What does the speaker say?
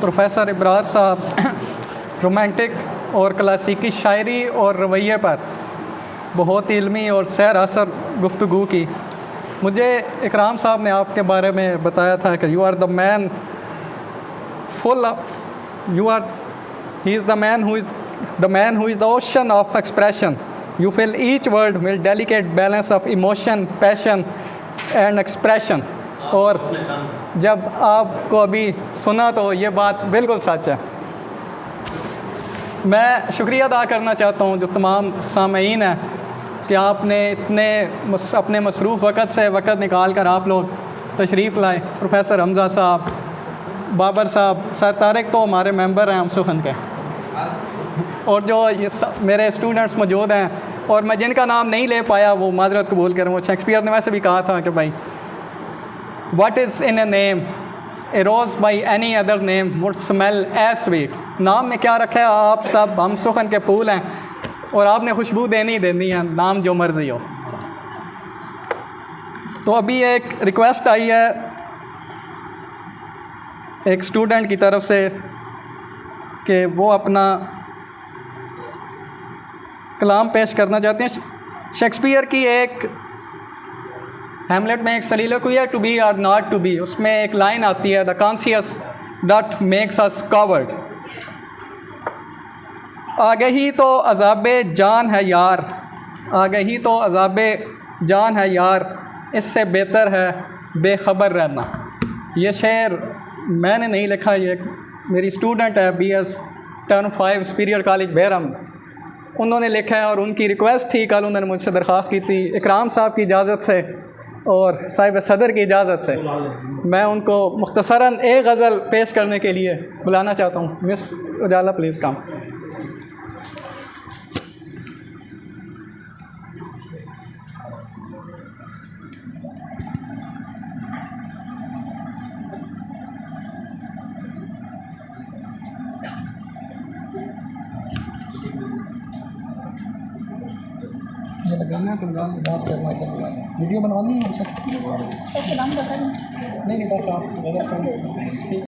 Professor Ibrar साहब romantic और क्लासिकी शायरी और रवैये पर बहुत इल्मी और सैर असर गुफ्तगू की। मुझे इकराम साहब ने आपके बारे में बताया था कि you are the man full he is the man who is the ocean of expression. You fill each word with delicate balance of emotion, passion and expression. और जब आपको अभी सुना तो ये बात बिल्कुल सच है। मैं शुक्रिया अदा करना चाहता हूँ जो तमाम सामीन हैं कि आपने इतने अपने मसरूफ़ वक़्त से वक़्त निकाल कर आप लोग तशरीफ़ लाए। प्रोफेसर हमज़ा साहब, बाबर साहब, सर तारिक तो हमारे मेंबर हैं हम सुखन के, और जो ये मेरे स्टूडेंट्स मौजूद हैं और मैं जिनका नाम नहीं ले पाया वो माजरत कबूल करूँ। शेक्सपियर ने वैसे भी कहा था कि भाई what is in a name a rose by any other name would smell as sweet. नाम में क्या रखा है, आप सब हम सुखन के फूल हैं और आपने खुशबू देनी है, नाम जो मर्ज़ी हो। तो अभी एक रिक्वेस्ट आई है एक स्टूडेंट की तरफ से कि वो अपना कलाम पेश करना चाहते हैं। शेक्सपियर की एक हैमलेट में एक सलीलोक्वी है, टू बी और नॉट टू बी, उसमें एक लाइन आती है, the conscious doth makes us coward. आगही तो अज़ाबे जान है यार, आगही तो अज़ाबे जान है यार, इससे बेहतर है बेखबर रहना। ये शेर मैंने नहीं लिखा, ये मेरी स्टूडेंट है BS term 5 superior college Bahram, उन्होंने लिखा है। और उनकी रिक्वेस्ट थी, कल उन्होंने मुझसे दरख्वास्त की थी इकराम साहब की इजाज़त से और साहिब सदर की इजाज़त से मैं उनको मुख्तसरन एक गज़ल पेश करने के लिए बुलाना चाहता हूँ। मिस उजाला प्लीज़ कम। ये लगाना है तो डांस करना है, वीडियो बनवानी है हमसे नहीं बस आप